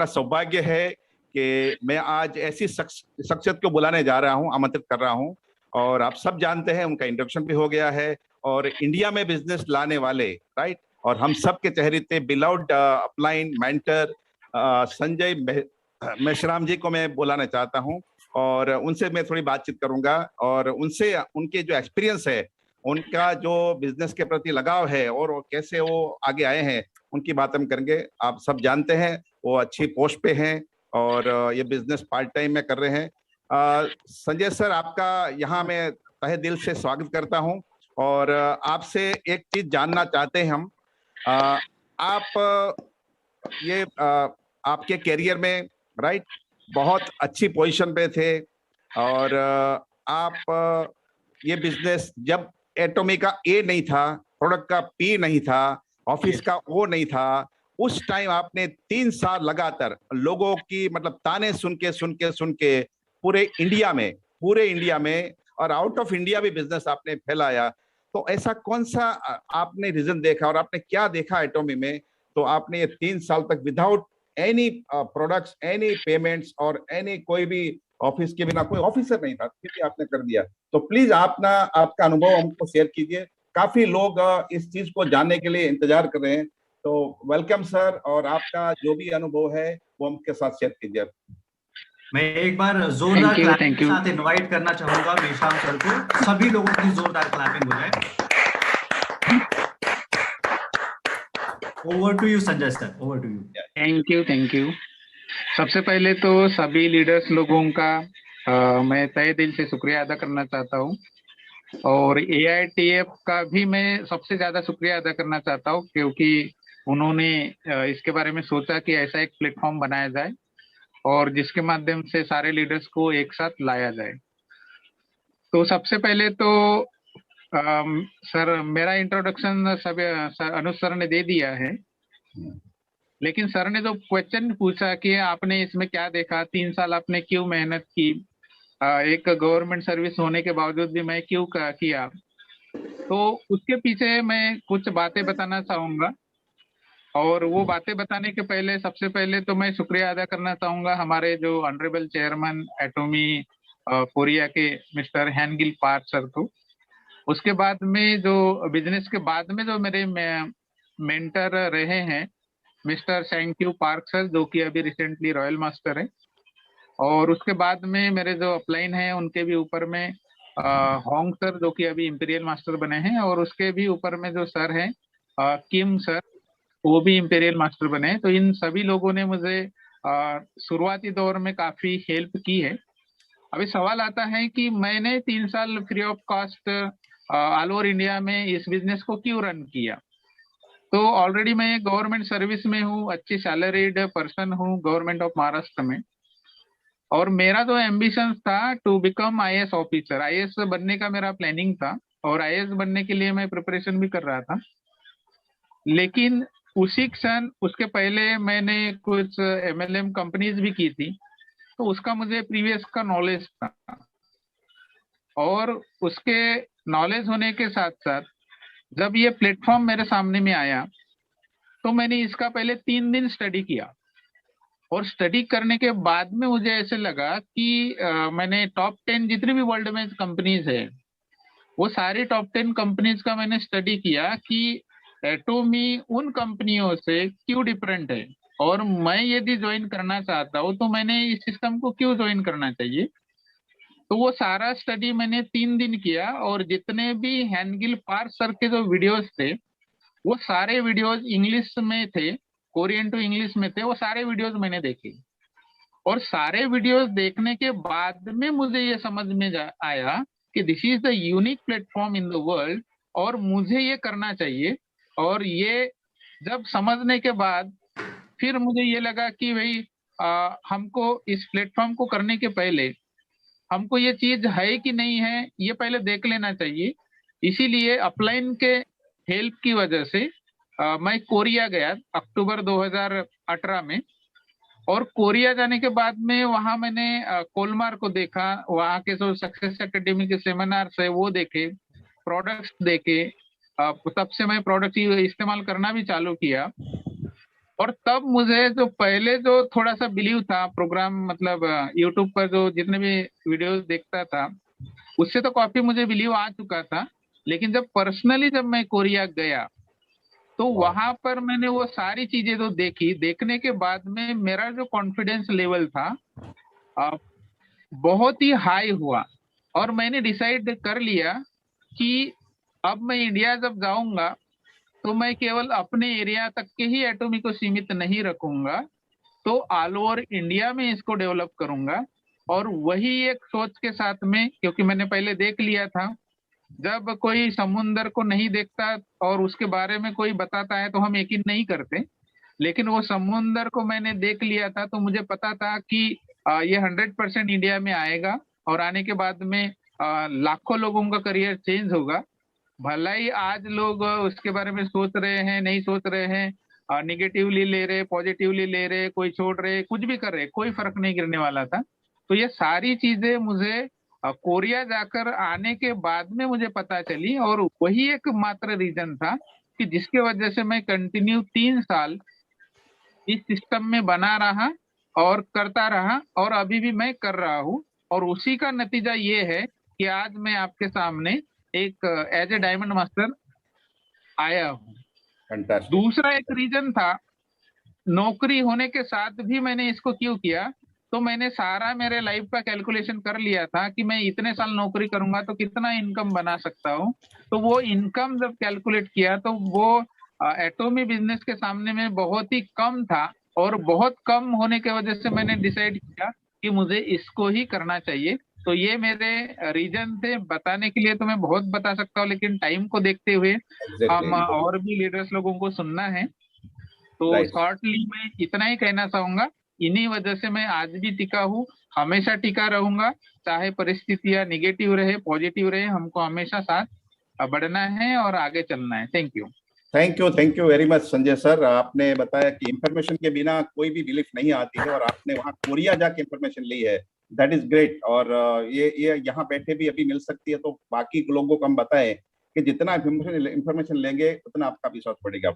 का सौभाग्य है कि मैं आज ऐसी शख्सियत को बुलाने जा रहा हूं, आमंत्रित कर रहा हूं। और आप सब जानते हैं, उनका इंट्रोडक्शन भी हो गया है। और इंडिया में बिजनेस लाने वाले, राइट, और हम सब के चेहरे थे beloved upline mentor Sanjay Meshram ji को मैं बुलाना चाहता हूं। और उनसे मैं थोड़ी बातचीत करूंगा और उनसे उनके जो एक्सपीरियंस है, उनका जो बिजनेस के प्रति लगाव है और कैसे वो आगे आए हैं, उनकी बात हम करेंगे। आप सब जानते हैं वो अच्छी पोस्ट पे हैं और ये बिजनेस पार्ट टाइम में कर रहे हैं। संजय सर, आपका यहाँ मैं तहे दिल से स्वागत करता हूँ। और आपसे एक चीज जानना चाहते हैं हम। आप ये आपके करियर में, राइट, बहुत अच्छी पोजीशन पे थे। और आप ये बिजनेस जब एटॉमी का ए नहीं था, प्रोडक्ट का पी नहीं था, ऑफिस का ओ नहीं था, उस टाइम आपने 3 साल लगातार लोगों की मतलब ताने सुन के पूरे इंडिया में और आउट ऑफ इंडिया भी बिजनेस आपने फैलाया। तो ऐसा कौन सा आपने रीजन देखा और आपने क्या देखा एटॉमी में, तो आपने ये 3 साल तक without any products, any payments और एनी कोई भी ऑफिस के बिना, कोई ऑफिसर नहीं था, फिर भी आपने कर दिया। तो प्लीज आपका अनुभव हमको शेयर कीजिए। काफी लोग इस चीज को जानने के लिए इंतजार कर रहे हैं। तो वेलकम सर, और आपका जो भी अनुभव है वो हमके साथ शेयर कीजिए। मैं एक बार जोरदार क्लैपिंग के साथ इनवाइट करना चाहूंगा मेश्राम सर को। सभी लोगों की जोरदार क्लैपिंग हो जाए। Over to you Sanjay sir, over to you. Thank you. सबसे पहले तो सभी लीडर्स लोगों का मैं तहे दिल से शुक्रिया अदा करना चाहता हूँ। और AITF का भी मैं सबसे ज्यादा शुक्रिया अदा करना चाहता हूँ, क्योंकि उन्होंने इसके बारे में सोचा कि ऐसा एक प्लेटफॉर्म बनाया जाए और जिसके माध्यम से सारे लीडर्स को एक साथ लाया जाए। तो सबसे पहले तो सर, मेरा इंट्रोडक्शन सब अनुज सर ने दे दिया है, लेकिन सर ने जो क्वेश्चन पूछा कि आपने इसमें क्या देखा, 3 साल आपने क्यों मेहनत की, एक गवर्नमेंट सर्विस होने के बावजूद भी मैं क्यों किया, तो उसके पीछे मैं कुछ बातें बताना चाहूंगा। और वो बातें बताने के पहले सबसे पहले तो मैं शुक्रिया अदा करना चाहूंगा हमारे जो ऑनरेबल चेयरमैन एटॉमी कोरिया के मिस्टर हैनगिल पार्क सर को। उसके बाद में जो बिजनेस के बाद में जो मेरे मेंटर रहे हैं मिस्टर शैंक्यू पार्क सर, जो कि अभी रिसेंटली रॉयल मास्टर है। और उसके बाद में मेरे जो अपलाइन हैं उनके भी ऊपर में होंग सर, जो कि अभी इंपीरियल मास्टर बने हैं। और उसके भी ऊपर में जो सर हैं किम सर, वो भी इंपीरियल मास्टर बने हैं। तो इन सभी लोगों ने मुझे शुरुआती दौर में काफी हेल्प की है। अभी सवाल आता है कि मैंने 3 साल free of cost all over India में इस बिजनेस को क्यों रन किया। तो ऑलरेडी मैं गवर्नमेंट सर्विस में हूँ, अच्छी सैलरीड पर्सन हूँ गवर्नमेंट ऑफ महाराष्ट्र में। और मेरा जो एम्बिशन था to become IAS officer, IAS बनने का मेरा प्लानिंग था और IAS बनने के लिए मैं प्रिपरेशन भी कर रहा था। लेकिन उसी क्षण, उसके पहले मैंने कुछ MLM कंपनीज भी की थी, तो उसका मुझे प्रीवियस का नॉलेज था। और उसके नॉलेज होने के साथ साथ जब ये प्लेटफॉर्म मेरे सामने में आया तो मैंने इसका पहले 3 दिन स्टडी किया। और स्टडी करने के बाद में मुझे ऐसे लगा कि मैंने टॉप 10 जितनी भी वर्ल्ड में कंपनीज है, वो सारी टॉप 10 कंपनीज का मैंने स्टडी किया कि एटॉमी उन कंपनियों से क्यों डिफरेंट है। और मैं यदि ज्वाइन करना चाहता हूँ तो मैंने इस सिस्टम को क्यों ज्वाइन करना चाहिए। तो वो सारा स्टडी मैंने 3 दिन किया। और जितने भी हैनगिल पार्क सर के जो वीडियोस थे, वो सारे वीडियोस इंग्लिश में थे, कोरियन टू इंग्लिश में थे। वो सारे वीडियोस मैंने देखे। और सारे वीडियोस देखने के बाद में मुझे ये समझ में आया कि this is the unique platform in the world और मुझे ये करना चाहिए। और ये जब समझने के बाद फिर मुझे ये लगा कि भाई हमको इस प्लेटफॉर्म को करने के पहले हमको ये चीज है कि नहीं है, ये पहले देख लेना चाहिए। इसीलिए अपलाइन के हेल्प की वजह से मैं कोरिया गया अक्टूबर 2018 में। और कोरिया जाने के बाद में वहां मैंने कोलमार को देखा, वहां के जो सक्सेस एकेडमी के सेमिनार्स है वो देखे, प्रोडक्ट्स देखे। तब से मैं प्रोडक्ट इस्तेमाल करना भी चालू किया। और तब मुझे जो पहले जो थोड़ा सा बिलीव था प्रोग्राम, मतलब यूट्यूब पर जो जितने भी वीडियोस देखता था उससे तो काफी मुझे बिलीव आ चुका था। लेकिन जब पर्सनली जब मैं कोरिया गया तो वहां पर मैंने वो सारी चीजें तो देखी, देखने के बाद में मेरा जो कॉन्फिडेंस लेवल था बहुत ही हाई हुआ। और मैंने डिसाइड कर लिया कि अब मैं इंडिया जब जाऊंगा तो मैं केवल अपने एरिया तक के ही एटॉमी को सीमित नहीं रखूंगा, तो ऑल ओवर इंडिया में इसको डेवलप करूंगा। और वही एक सोच के साथ में, क्योंकि मैंने पहले देख लिया था जब कोई समुंदर को नहीं देखता और उसके बारे में कोई बताता है तो हम यकीन नहीं करते, लेकिन वो समुंदर को मैंने देख लिया था तो मुझे पता था कि ये 100% इंडिया में आएगा और आने के बाद में लाखों लोगों का करियर चेंज होगा। भला ही आज लोग उसके बारे में सोच रहे हैं, नहीं सोच रहे हैं, निगेटिवली ले रहे, पॉजिटिवली ले रहे, कोई छोड़ रहे, कुछ भी कर रहे, कोई फर्क नहीं गिरने वाला था। तो ये सारी चीजें मुझे कोरिया जाकर आने के बाद में मुझे पता चली, और वही एक मात्र रीजन था कि जिसके वजह से मैं कंटिन्यू 3 साल इस सिस्टम में बना रहा और करता रहा, और अभी भी मैं कर रहा हूँ। और उसी का नतीजा ये है कि आज मैं आपके सामने एक एज ए डायमंड मास्टर आया हूँ। दूसरा एक रीजन था, नौकरी होने के साथ भी मैंने इसको क्यों किया, तो मैंने सारा मेरे लाइफ का कैलकुलेशन कर लिया था कि मैं इतने साल नौकरी करूंगा तो कितना इनकम बना सकता हूँ। तो वो इनकम जब कैलकुलेट किया तो वो एटॉमी बिजनेस के सामने में बहुत ही कम था, और बहुत कम होने की वजह से मैंने डिसाइड किया कि मुझे इसको ही करना चाहिए। तो ये मेरे रीजन थे। बताने के लिए तो मैं बहुत बता सकता हूँ, लेकिन टाइम को देखते हुए हम और भी लीडर्स लोगों को सुनना है, तो शॉर्टली मैं इतना ही कहना चाहूंगा। इन्हीं वजह से मैं आज भी टिका हूँ, हमेशा टिका रहूंगा, चाहे परिस्थितियां निगेटिव रहे पॉजिटिव रहे, हमको हमेशा साथ बढ़ना है और आगे चलना है। Thank you very much Sanjay sir. आपने बताया कि इंफॉर्मेशन के बिना कोई भी बिलीफ नहीं आती है, और आपने वहाँ कोरिया जाके इंफॉर्मेशन ली है, दैट इज ग्रेट। और ये यहाँ बैठे भी अभी मिल सकती है, तो बाकी लोगों को हम बताएं कि जितना इंफॉर्मेशन लेंगे उतना आपका विश्वास बढ़ेगा।